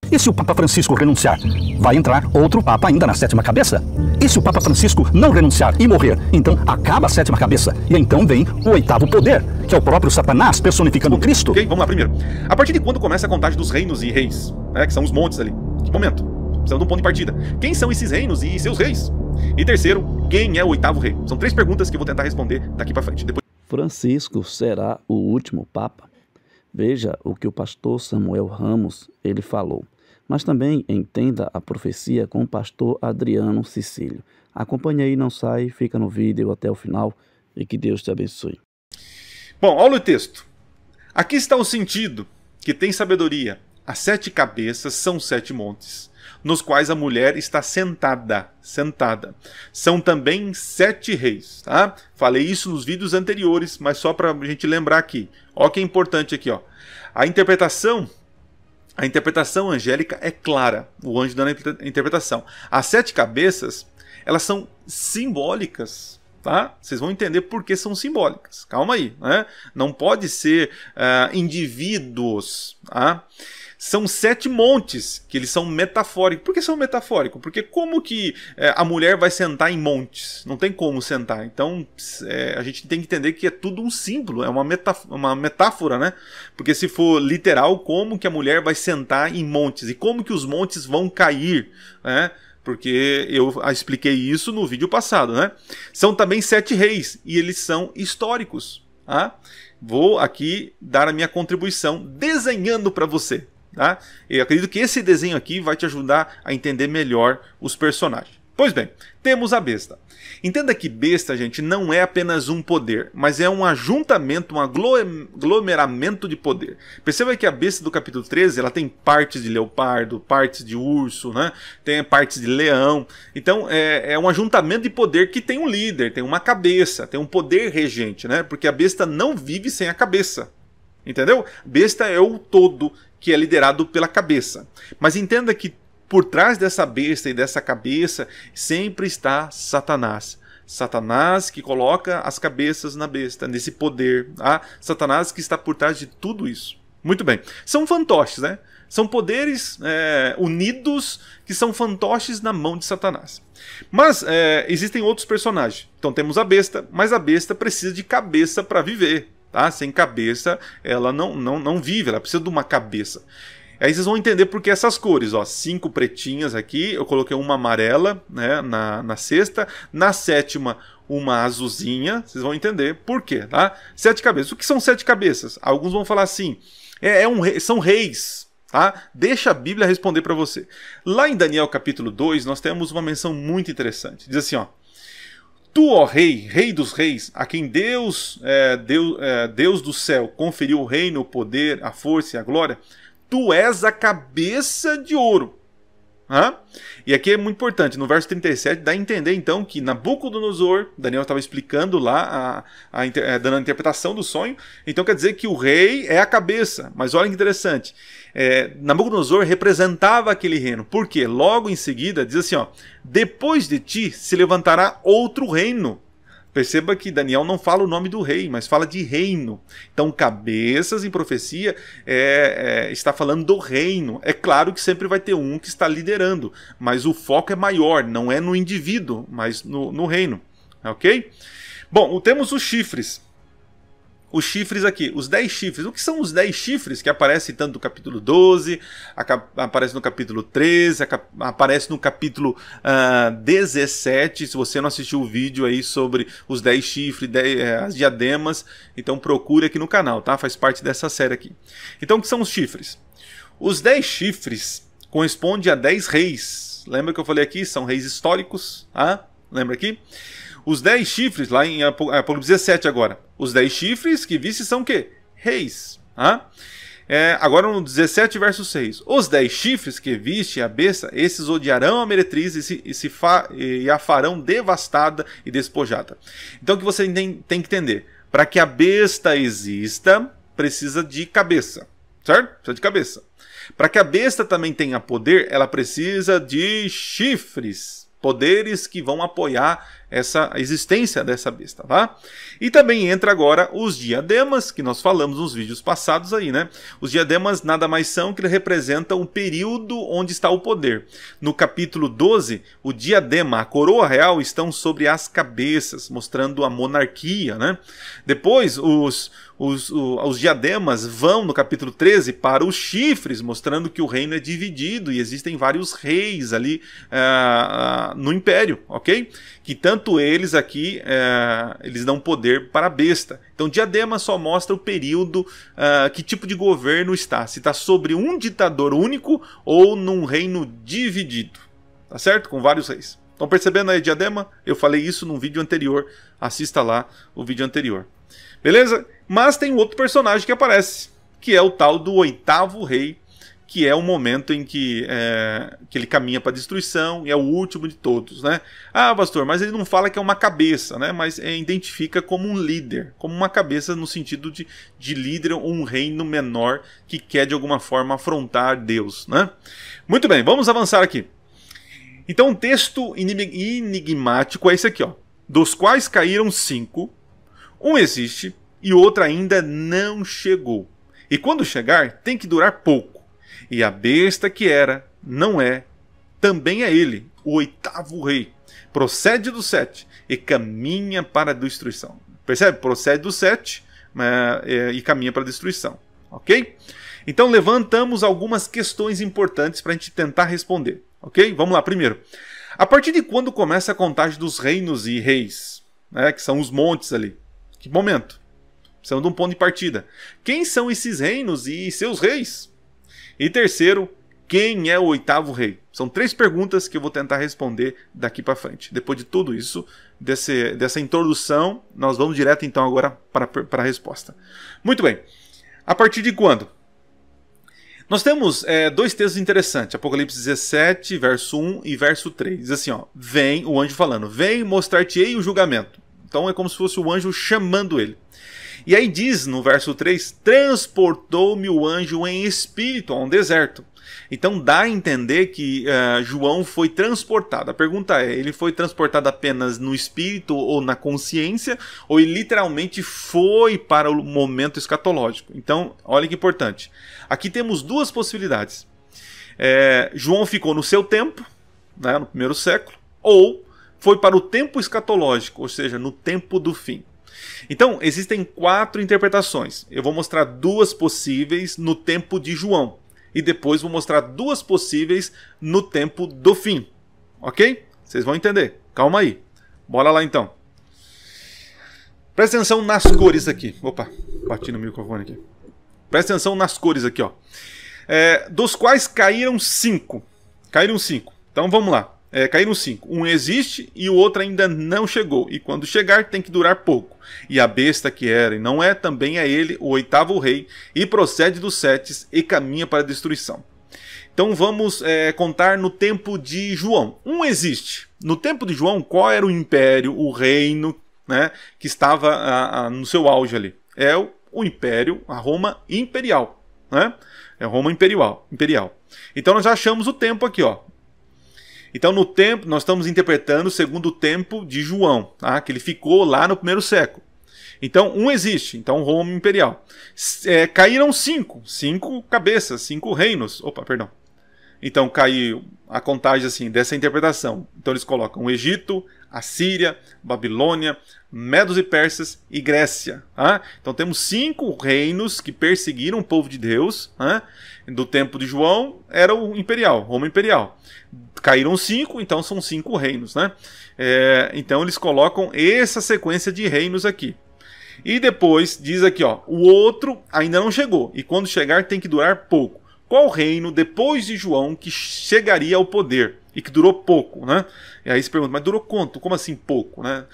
E se o Papa Francisco renunciar? Vai entrar outro Papa ainda na sétima cabeça? E se o Papa Francisco não renunciar e morrer? Então acaba a sétima cabeça. E então vem o oitavo poder, que é o próprio Satanás personificando Cristo. Ok, vamos lá primeiro. A partir de quando começa a contagem dos reinos e reis? Que são os montes ali. Que momento? Precisamos de um ponto de partida. Quem são esses reinos e seus reis? E terceiro, quem é o oitavo rei? São 3 perguntas que eu vou tentar responder daqui para frente. Francisco será o último Papa? Veja o que o pastor Samuel Ramos ele falou. Mas também entenda a profecia com o pastor Adriano Cecílio. Acompanhe aí, não sai, fica no vídeo até o final e que Deus te abençoe. Bom, olha o texto. Aqui está o sentido que tem sabedoria. As 7 cabeças são 7 montes, nos quais a mulher está sentada. São também 7 reis, tá? Falei isso nos vídeos anteriores, mas só para a gente lembrar aqui. Olha que é importante aqui, ó. A interpretação angélica é clara, o anjo dando a interpretação. As 7 cabeças, elas são simbólicas, tá? Vocês vão entender por que são simbólicas. Calma aí, né? Não pode ser indivíduos, tá? São 7 montes, que eles são metafóricos. Por que são metafóricos? Porque como que a mulher vai sentar em montes? Não tem como sentar. Então a gente tem que entender que é tudo um símbolo, é uma metáfora, né? Porque se for literal, como que a mulher vai sentar em montes? E como que os montes vão cair, né? Porque eu expliquei isso no vídeo passado, né? São também 7 reis, e eles são históricos, tá? Vou aqui dar a minha contribuição desenhando para você. Tá? Eu acredito que esse desenho aqui vai te ajudar a entender melhor os personagens. Pois bem, temos a besta. Entenda que besta, gente, não é apenas um poder, mas é um ajuntamento, um aglomeramento de poder. Perceba que a besta do capítulo 13, ela tem partes de leopardo, partes de urso, né? Tem partes de leão. Então é um ajuntamento de poder que tem um líder, tem uma cabeça, tem um poder regente, né? Porque a besta não vive sem a cabeça. Entendeu? Besta é o todo que é liderado pela cabeça. Mas entenda que por trás dessa besta e dessa cabeça sempre está Satanás. Satanás que coloca as cabeças na besta, nesse poder. Tá? Satanás que está por trás de tudo isso. Muito bem. São fantoches, né? São poderes unidos que são fantoches na mão de Satanás. Mas existem outros personagens. Então temos a besta, mas a besta precisa de cabeça para viver. Tá? Sem cabeça ela não vive, ela precisa de uma cabeça. Aí vocês vão entender por que essas cores, ó, 5 pretinhas aqui, eu coloquei uma amarela, né, na sexta, na sétima uma azulzinha, vocês vão entender por quê, tá? 7 cabeças. O que são 7 cabeças? Alguns vão falar assim, são reis, tá? Deixa a Bíblia responder para você. Lá em Daniel capítulo 2 nós temos uma menção muito interessante, diz assim, ó: Tu, ó rei, rei dos reis, a quem Deus do céu conferiu o reino, o poder, a força e a glória, tu és a cabeça de ouro. E aqui é muito importante, no verso 37 dá a entender então que Nabucodonosor, Daniel estava explicando lá, dando a interpretação do sonho, então quer dizer que o rei é a cabeça. Mas olha que interessante, Nabucodonosor representava aquele reino, porque logo em seguida diz assim, ó: depois de ti se levantará outro reino. Perceba que Daniel não fala o nome do rei, mas fala de reino. Então, cabeças em profecia está falando do reino. É claro que sempre vai ter um que está liderando, mas o foco é maior, não é no indivíduo, mas no reino. Ok? Bom, temos os chifres. Os chifres aqui, os 10 chifres. O que são os 10 chifres que aparecem tanto no capítulo 12, aparece no capítulo 13, aparece no capítulo 17. Se você não assistiu o vídeo aí sobre os 10 chifres, as diademas, então procure aqui no canal, tá? Faz parte dessa série aqui. Então o que são os chifres? Os 10 chifres correspondem a 10 reis. Lembra que eu falei aqui? São reis históricos, tá? Lembra aqui? Os 10 chifres, lá em Apocalipse 17 agora. Os 10 chifres que viste são o quê? Reis. Agora no 17 verso 6. Os 10 chifres que viste a besta, esses odiarão a meretriz e a farão devastada e despojada. Então o que você tem que entender? Para que a besta exista, precisa de cabeça. Certo? Precisa de cabeça. Para que a besta também tenha poder, ela precisa de chifres. poderes que vão apoiar a existência dessa besta, tá? E também entra agora os diademas, que nós falamos nos vídeos passados aí, né? Os diademas nada mais são que representam o período onde está o poder. No capítulo 12, o diadema, a coroa real, estão sobre as cabeças, mostrando a monarquia, né? Depois, os diademas vão, no capítulo 13, para os chifres, mostrando que o reino é dividido e existem vários reis ali no império, ok? Que tanto eles aqui, eles dão poder para a besta. Então, diadema só mostra o período, que tipo de governo está. Se está sobre um ditador único ou num reino dividido, tá certo? Com vários reis. Estão percebendo aí, diadema? Eu falei isso num vídeo anterior. Assista lá o vídeo anterior. Beleza? Mas tem outro personagem que aparece, que é o tal do oitavo rei, que é o momento em que ele caminha para a destruição e é o último de todos, né? Ah, pastor, mas ele não fala que é uma cabeça, né? Mas identifica como um líder, como uma cabeça no sentido de líder ou um reino menor que quer de alguma forma afrontar Deus, né? Muito bem, vamos avançar aqui. Então, o texto enigmático é esse aqui, ó. Dos quais caíram 5, um existe e o outro ainda não chegou. E quando chegar, tem que durar pouco. E a besta que era, não é, também é ele, o oitavo rei. Procede do 7 e caminha para a destruição. Percebe? Procede do 7 e caminha para a destruição. Ok? Então levantamos algumas questões importantes para a gente tentar responder. Ok? Vamos lá, primeiro. A partir de quando começa a contagem dos reinos e reis? Né, que são os montes ali. Que momento? Precisamos de um ponto de partida. Quem são esses reinos e seus reis? E terceiro, quem é o oitavo rei? São 3 perguntas que eu vou tentar responder daqui para frente. Depois de tudo isso, dessa introdução, nós vamos direto então agora para a resposta. Muito bem. A partir de quando? Nós temos 2 textos interessantes. Apocalipse 17, verso 1 e verso 3. Diz assim, ó, vem o anjo falando, vem mostrar-te-ei o julgamento. Então é como se fosse o anjo chamando ele. E aí diz no verso 3, transportou-me o anjo em espírito a um deserto. Então dá a entender que João foi transportado. A pergunta é, ele foi transportado apenas no espírito ou na consciência? Ou ele literalmente foi para o momento escatológico? Então, olha que importante. Aqui temos 2 possibilidades. João ficou no seu tempo, né, no primeiro século, ou foi para o tempo escatológico, ou seja, no tempo do fim. Então, existem 4 interpretações. Eu vou mostrar 2 possíveis no tempo de João. E depois vou mostrar 2 possíveis no tempo do fim. Ok? Vocês vão entender. Calma aí. Bora lá então. Presta atenção nas cores aqui. Opa, bati no microfone aqui. Presta atenção nas cores aqui, ó. Dos quais caíram 5. Caíram 5. Então vamos lá. Caíram 5. Um existe e o outro ainda não chegou. E quando chegar tem que durar pouco. E a besta que era e não é, também é ele, o oitavo rei, e procede dos 7 e caminha para a destruição. Então vamos contar no tempo de João. Um existe. No tempo de João, qual era o império, o reino, né, que estava no seu auge ali? É o império, a Roma imperial. Né? É a Roma imperial. Então nós já achamos o tempo aqui, ó. Então, no tempo, nós estamos interpretando segundo o tempo de João, tá? Que ele ficou lá no primeiro século. Então, um existe, então Roma imperial. Caíram 5 cabeças, 5 reinos. Opa, perdão. Então, caiu a contagem assim, dessa interpretação. Então, eles colocam o Egito, a Síria, Babilônia, Medos e Persas e Grécia. Tá? Então, temos 5 reinos que perseguiram o povo de Deus. Tá? Do tempo de João, era o imperial, Roma imperial. Caíram 5, então são 5 reinos, né? Então eles colocam essa sequência de reinos aqui. E depois diz aqui, ó, o outro ainda não chegou. E quando chegar tem que durar pouco. Qual reino depois de João que chegaria ao poder e que durou pouco, né? E aí se pergunta, mas durou quanto? Como assim pouco, né?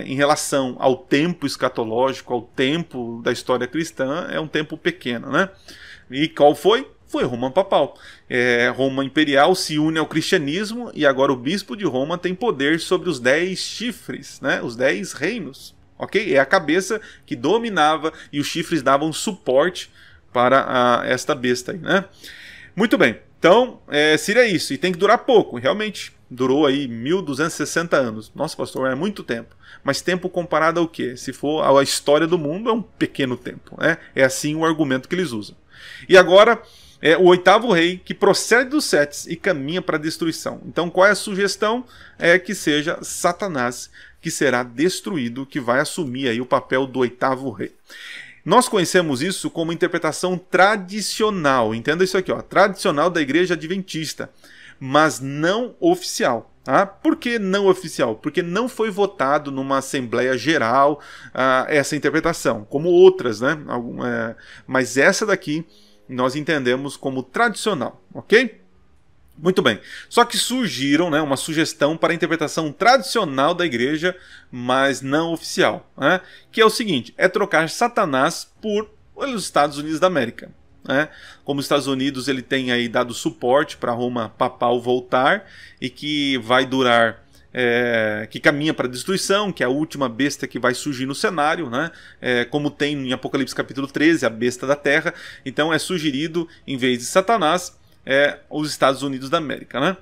Em relação ao tempo escatológico, ao tempo da história cristã, é um tempo pequeno, né? E qual foi? Foi Roma papal. Roma imperial se une ao cristianismo e agora o bispo de Roma tem poder sobre os 10 chifres, né? Os 10 reinos. Ok? É a cabeça que dominava e os chifres davam suporte para esta besta aí, né? Muito bem. Então, seria isso. E tem que durar pouco. Realmente, durou aí 1260 anos. Nossa, pastor, é muito tempo. Mas tempo comparado ao quê? Se for a história do mundo, é um pequeno tempo, né? É assim o argumento que eles usam. E agora, o oitavo rei que procede dos sete e caminha para a destruição. Então, qual é a sugestão? É que seja Satanás que será destruído, que vai assumir aí o papel do oitavo rei. Nós conhecemos isso como interpretação tradicional. Entenda isso aqui, ó, tradicional da Igreja Adventista, mas não oficial. Tá? Por que não oficial? Porque não foi votado numa Assembleia Geral essa interpretação, como outras, né? Mas essa daqui nós entendemos como tradicional, ok? Muito bem. Só que surgiram, né, uma sugestão para a interpretação tradicional da igreja, mas não oficial, né? Que é o seguinte, é trocar Satanás por os Estados Unidos da América. Né? Como os Estados Unidos ele tem aí dado suporte para Roma papal voltar e que vai durar, que caminha para a destruição, que é a última besta que vai surgir no cenário, né? Como tem em Apocalipse capítulo 13, a besta da terra. Então é sugerido, em vez de Satanás, os Estados Unidos da América, né?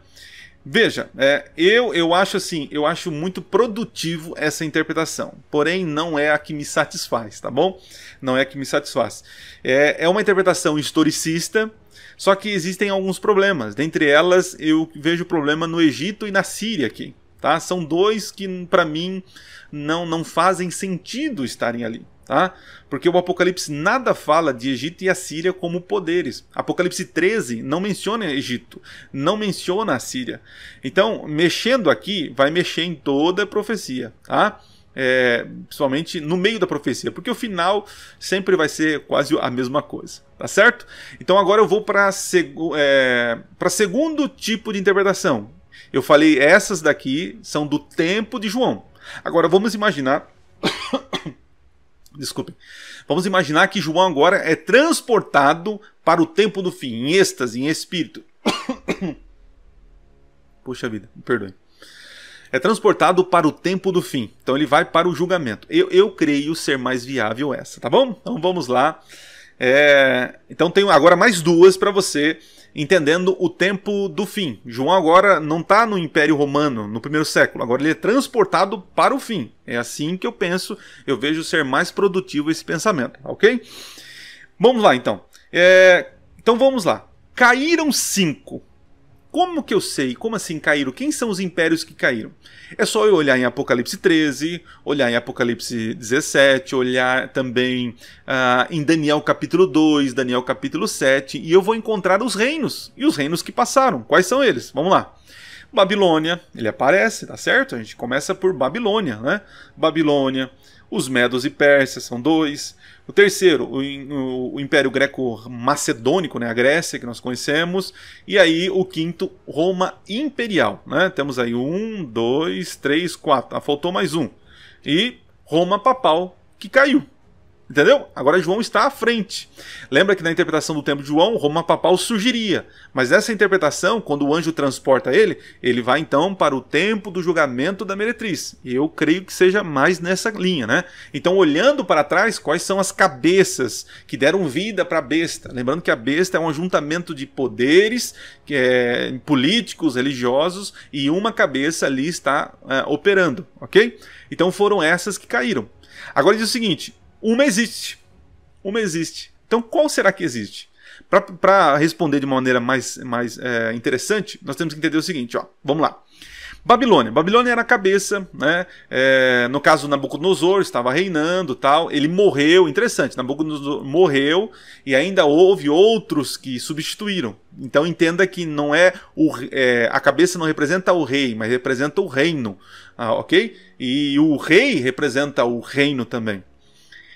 Veja, eu acho assim, eu acho muito produtivo essa interpretação, porém não é a que me satisfaz, tá bom? Não é a que me satisfaz. É uma interpretação historicista, só que existem alguns problemas. Dentre elas, eu vejo problema no Egito e na Síria aqui, tá? São dois que, para mim, não fazem sentido estarem ali. Tá? Porque o Apocalipse nada fala de Egito e a Síria como poderes. Apocalipse 13 não menciona Egito, não menciona a Síria. Então, mexendo aqui, vai mexer em toda a profecia, tá? Principalmente no meio da profecia, porque o final sempre vai ser quase a mesma coisa, tá certo? Então agora eu vou para segundo tipo de interpretação. Eu falei, essas daqui são do tempo de João. Agora vamos imaginar... Desculpem. Vamos imaginar que João agora é transportado para o tempo do fim, em êxtase, em espírito. Puxa vida, me perdoe. É transportado para o tempo do fim. Então ele vai para o julgamento. Eu creio ser mais viável essa, tá bom? Então vamos lá. Então tenho agora mais duas para você, entendendo o tempo do fim. João agora não está no Império Romano, no primeiro século. Agora ele é transportado para o fim. É assim que eu penso, eu vejo ser mais produtivo esse pensamento, ok? Vamos lá então. Então vamos lá. Caíram 5. Como que eu sei? Como assim caíram? Quem são os impérios que caíram? É só eu olhar em Apocalipse 13, olhar em Apocalipse 17, olhar também em Daniel capítulo 2, Daniel capítulo 7, e eu vou encontrar os reinos, e os reinos que passaram. Quais são eles? Vamos lá. Babilônia, ele aparece, tá certo? A gente começa por Babilônia, né? Babilônia, os Medos e Pérsias são 2. O terceiro, o Império Greco-Macedônico, né, a Grécia, que nós conhecemos. E aí o quinto, Roma Imperial. Né? Temos aí 1, 2, 3, 4. Faltou mais um. E Roma Papal, que caiu. Entendeu? Agora João está à frente. Lembra que na interpretação do tempo de João, Roma Papal surgiria. Mas essa interpretação, quando o anjo transporta ele vai então para o tempo do julgamento da meretriz. E eu creio que seja mais nessa linha, né? Então, olhando para trás, quais são as cabeças que deram vida para a besta? Lembrando que a besta é um ajuntamento de poderes políticos, religiosos, e uma cabeça ali está operando, ok? Então foram essas que caíram. Agora diz o seguinte... Uma existe. Então, qual será que existe? Para responder de uma maneira mais interessante, nós temos que entender o seguinte, ó. Vamos lá. Babilônia. Babilônia era a cabeça, né? No caso, Nabucodonosor estava reinando, tal. Ele morreu. Interessante. Nabucodonosor morreu e ainda houve outros que substituíram. Então, entenda que não a cabeça não representa o rei, mas representa o reino, ok? E o rei representa o reino também.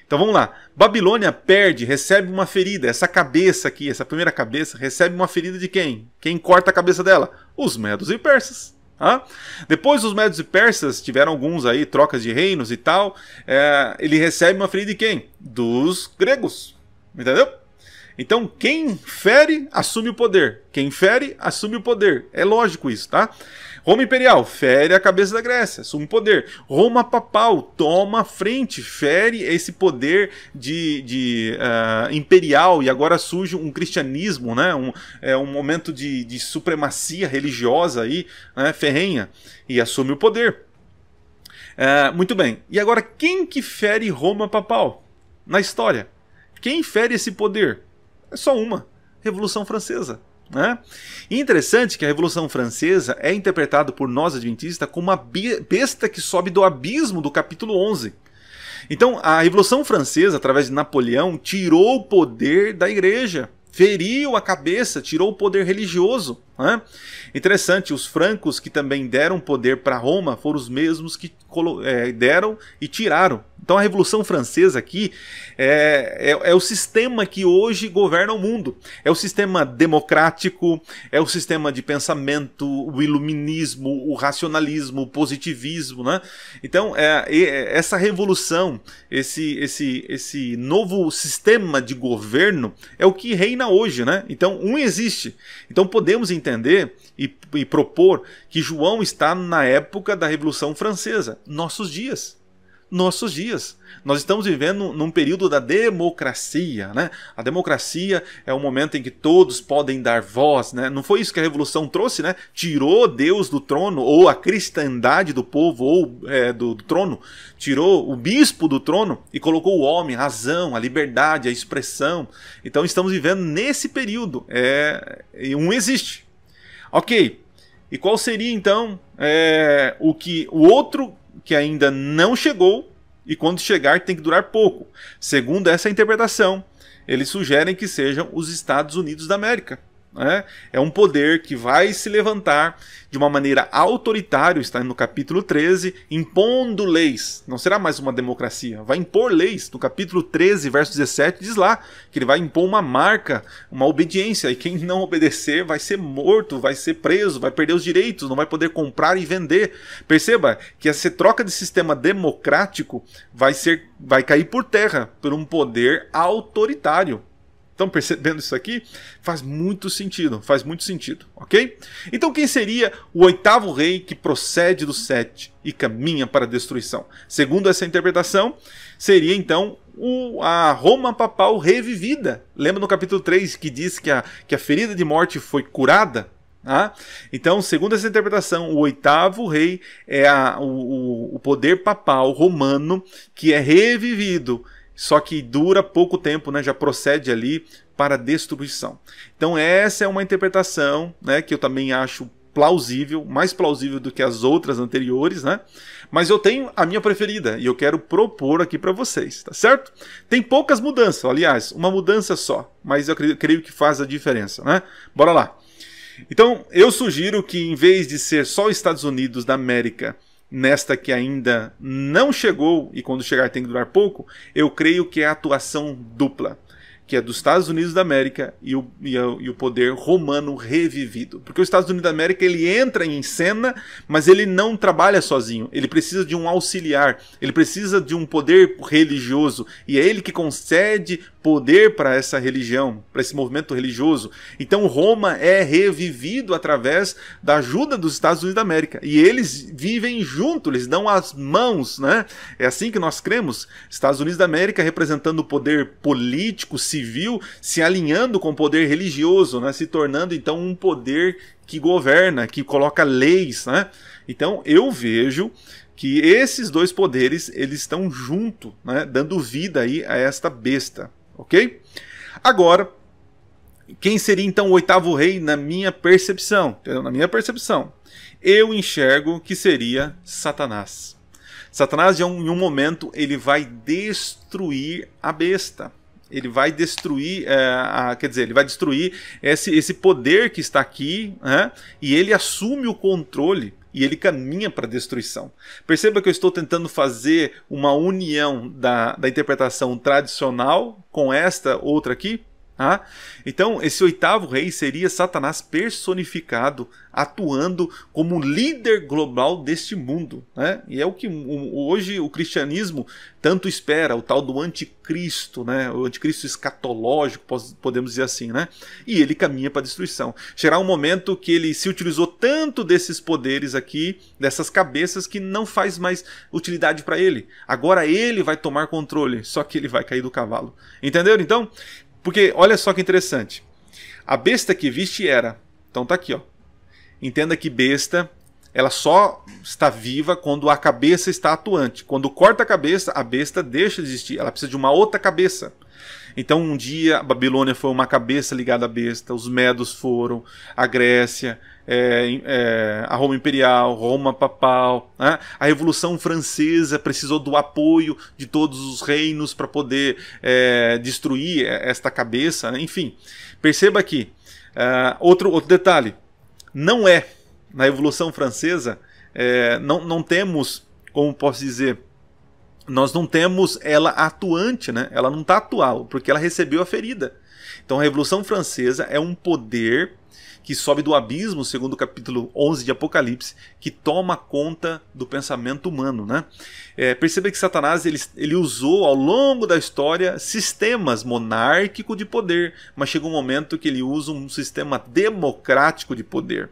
Então vamos lá, Babilônia recebe uma ferida, essa cabeça aqui, essa primeira cabeça, recebe uma ferida de quem? Quem corta a cabeça dela? Os Medos e Persas. Depois os Medos e Persas, tiveram alguns aí, trocas de reinos e tal, ele recebe uma ferida de quem? Dos gregos, entendeu? Então, quem fere, assume o poder. Quem fere, assume o poder. É lógico isso, tá? Roma Imperial, fere a cabeça da Grécia, assume o poder. Roma Papal, toma a frente, fere esse poder imperial, e agora surge um cristianismo, né? Um momento de supremacia religiosa aí, né? Ferrenha, e assume o poder. Muito bem, e agora quem que fere Roma Papal na história? Quem fere esse poder? É só uma, Revolução Francesa. Né? E interessante que a Revolução Francesa é interpretada por nós adventistas como uma besta que sobe do abismo do capítulo 11. Então a Revolução Francesa, através de Napoleão, tirou o poder da igreja, feriu a cabeça, tirou o poder religioso. Né? Interessante, os francos que também deram poder para Roma foram os mesmos que deram e tiraram. Então a Revolução Francesa aqui é o sistema que hoje governa o mundo. É o sistema democrático, é o sistema de pensamento, o iluminismo, o racionalismo, o positivismo. Né? Então essa revolução, esse novo sistema de governo é o que reina hoje. Né? Então existe. Então podemos entender e propor que João está na época da Revolução Francesa, nossos dias. Nossos dias. Nós estamos vivendo num período da democracia, né? A democracia é o momento em que todos podem dar voz, né? Não foi isso que a Revolução trouxe, né? Tirou Deus do trono, ou a cristandade do povo, ou do trono, tirou o bispo do trono e colocou o homem, a razão, a liberdade, a expressão. Então estamos vivendo nesse período. Existe. Ok. E qual seria então o outro que ainda não chegou, e quando chegar tem que durar pouco? Segundo essa interpretação, eles sugerem que sejam os Estados Unidos da América. Né? É um poder que vai se levantar de uma maneira autoritária, está no capítulo 13, impondo leis. Não será mais uma democracia, vai impor leis. No capítulo 13, verso 17, diz lá que ele vai impor uma marca, uma obediência, e quem não obedecer vai ser morto, vai ser preso, vai perder os direitos, não vai poder comprar e vender. Perceba que essa troca de sistema democrático vai cair por terra por um poder autoritário. Estão percebendo isso aqui? Faz muito sentido, ok? Então quem seria o oitavo rei que procede do 7 e caminha para a destruição? Segundo essa interpretação, seria então a Roma Papal revivida. Lembra no capítulo 3 que diz que a ferida de morte foi curada? Então, segundo essa interpretação, o oitavo rei é o poder papal romano que é revivido. Só que dura pouco tempo, né? Já procede ali para a destruição. Então essa é uma interpretação, né, que eu também acho plausível, mais plausível do que as outras anteriores, né? Mas eu tenho a minha preferida e eu quero propor aqui para vocês, tá certo? Tem poucas mudanças, aliás, uma mudança só, mas eu creio que faz a diferença, né? Bora lá. Então eu sugiro que em vez de ser só os Estados Unidos da América, nesta que ainda não chegou, e quando chegar tem que durar pouco, eu creio que é a atuação dupla, que é dos Estados Unidos da América e o poder romano revivido. Porque os Estados Unidos da América ele entra em cena, mas ele não trabalha sozinho. Ele precisa de um auxiliar, ele precisa de um poder religioso, e é ele que concede poder para essa religião, para esse movimento religioso. Então Roma é revivido através da ajuda dos Estados Unidos da América. E eles vivem juntos, eles dão as mãos, né? É assim que nós cremos. Estados Unidos da América representando o poder político, civil, se alinhando com o poder religioso, né? Se tornando então um poder que governa, que coloca leis, né? Então eu vejo que esses dois poderes eles estão juntos, né? Dando vida aí a esta besta. Ok? Agora, quem seria então o oitavo rei na minha percepção? Na minha percepção, eu enxergo que seria Satanás. Satanás, em um momento, ele vai destruir a besta. Ele vai destruir, ele vai destruir esse poder que está aqui, né? E ele assume o controle. E ele caminha para a destruição. Perceba que eu estou tentando fazer uma união da interpretação tradicional com esta outra aqui. Ah, então, esse oitavo rei seria Satanás personificado, atuando como líder global deste mundo, né? E é o que hoje o cristianismo tanto espera, o tal do anticristo, né? O anticristo escatológico, podemos dizer assim, né? E ele caminha para a destruição. Chegará um momento que ele se utilizou tanto desses poderes aqui, dessas cabeças, que não faz mais utilidade para ele. Agora ele vai tomar controle, só que ele vai cair do cavalo. Entenderam, então? Porque, olha só que interessante. A besta que viste era... Então tá aqui, ó. Entenda que besta, ela só está viva quando a cabeça está atuante. Quando corta a besta deixa de existir. Ela precisa de uma outra cabeça. Então um dia a Babilônia foi uma cabeça ligada à besta. Os Medos foram, a Grécia, a Roma Imperial, Roma Papal, né? A Revolução Francesa precisou do apoio de todos os reinos para poder destruir esta cabeça, né? Enfim, perceba aqui, outro detalhe, não é, na Revolução Francesa, não temos, como posso dizer, nós não temos ela atuante, né? Ela não está atual, porque ela recebeu a ferida. Então a Revolução Francesa é um poder que sobe do abismo, segundo o capítulo 11 de Apocalipse, que toma conta do pensamento humano, né? Perceba que Satanás ele usou ao longo da história sistemas monárquicos de poder, mas chega um momento que ele usa um sistema democrático de poder.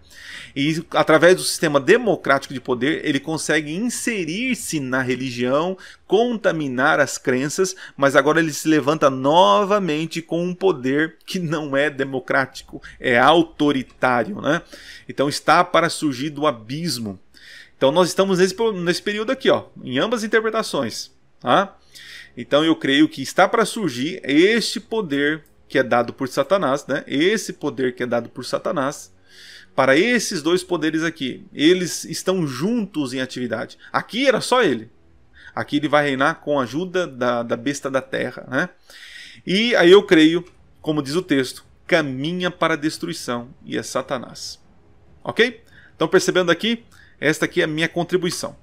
E através do sistema democrático de poder, ele consegue inserir-se na religião, contaminar as crenças, mas agora ele se levanta novamente com um poder que não é democrático, é autoritário, né? Então está para surgir do abismo. Então nós estamos nesse período aqui, ó, em ambas interpretações, tá? Então eu creio que está para surgir este poder que é dado por Satanás, né? Esse poder que é dado por Satanás, para esses dois poderes aqui, eles estão juntos em atividade. Aqui era só ele. Aqui ele vai reinar com a ajuda da besta da terra, né? E aí eu creio, como diz o texto, caminha para a destruição, e é Satanás. Ok? Então percebendo aqui, esta aqui é a minha contribuição.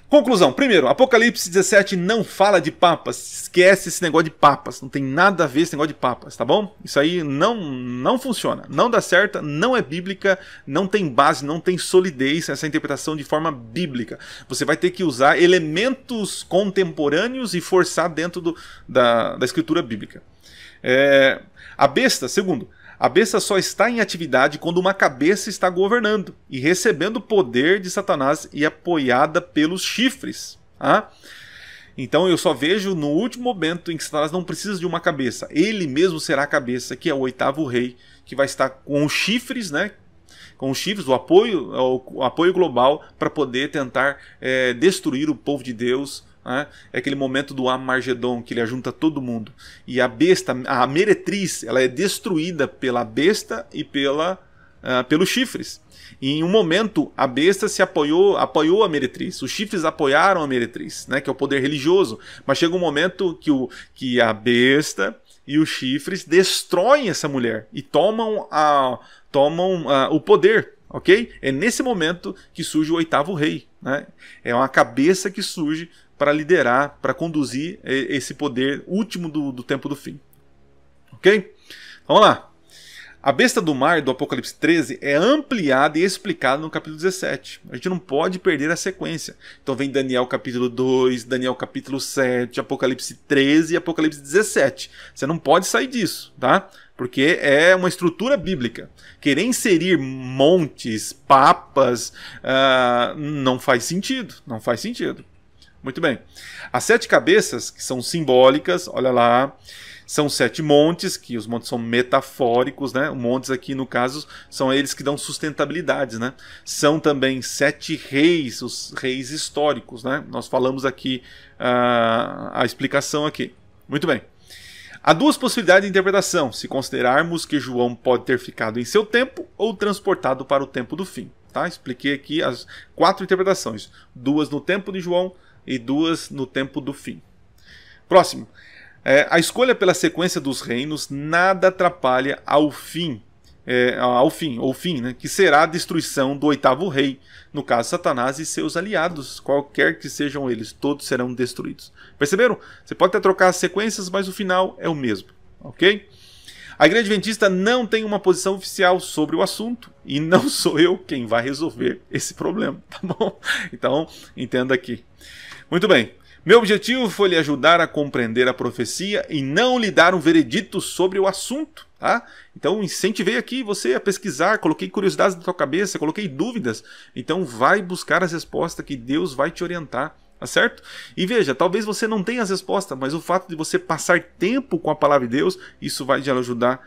Conclusão. Primeiro, Apocalipse 17 não fala de papas. Esquece esse negócio de papas. Não tem nada a ver esse negócio de papas, tá bom? Isso aí não funciona. Não dá certo, não é bíblica, não tem base, não tem solidez essa interpretação de forma bíblica. Você vai ter que usar elementos contemporâneos e forçar dentro da escritura bíblica. A besta, segundo, a besta só está em atividade quando uma cabeça está governando e recebendo o poder de Satanás e apoiada pelos chifres. Tá? Então eu só vejo no último momento em que Satanás não precisa de uma cabeça. Ele mesmo será a cabeça, que é o oitavo rei, que vai estar com os chifres, né? Com os chifres, o apoio global para poder tentar destruir o povo de Deus. É aquele momento do Armagedon, que ele ajunta todo mundo. E a besta, a meretriz, ela é destruída pela besta e pelos chifres. E em um momento a besta apoiou a meretriz. Os chifres apoiaram a meretriz, né, que é o poder religioso. Mas chega um momento que a besta e os chifres destroem essa mulher e tomam o poder. Ok? É nesse momento que surge o oitavo rei, né? É uma cabeça que surge para liderar, para conduzir esse poder último do tempo do fim. Ok? Vamos lá. A besta do mar do Apocalipse 13 é ampliada e explicada no capítulo 17. A gente não pode perder a sequência. Então vem Daniel capítulo 2, Daniel capítulo 7, Apocalipse 13 e Apocalipse 17. Você não pode sair disso, tá? Porque é uma estrutura bíblica. Querer inserir montes, papas, não faz sentido. Não faz sentido. Muito bem. As 7 cabeças, que são simbólicas, olha lá, são 7 montes, que os montes são metafóricos, né? Os montes aqui, no caso, são eles que dão sustentabilidades, né? São também 7 reis, os reis históricos, né? Nós falamos aqui a explicação aqui. Muito bem. Há 2 possibilidades de interpretação, se considerarmos que João pode ter ficado em seu tempo ou transportado para o tempo do fim. Tá? Expliquei aqui as 4 interpretações. 2 no tempo de João e 2 no tempo do fim. Próximo. A escolha pela sequência dos reinos nada atrapalha ao fim, né, que será a destruição do oitavo rei, no caso Satanás e seus aliados, qualquer que sejam eles, todos serão destruídos. Perceberam? Você pode até trocar as sequências, mas o final é o mesmo. Ok? A Igreja Adventista não tem uma posição oficial sobre o assunto e não sou eu quem vai resolver esse problema, tá bom? Então, entenda aqui. Muito bem. Meu objetivo foi lhe ajudar a compreender a profecia e não lhe dar um veredito sobre o assunto, tá? Então, incentivei aqui você a pesquisar, coloquei curiosidades na tua cabeça, coloquei dúvidas. Então, vai buscar as respostas que Deus vai te orientar. Tá certo? E veja, talvez você não tenha as respostas, mas o fato de você passar tempo com a palavra de Deus, isso vai te ajudar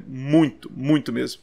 muito, muito mesmo.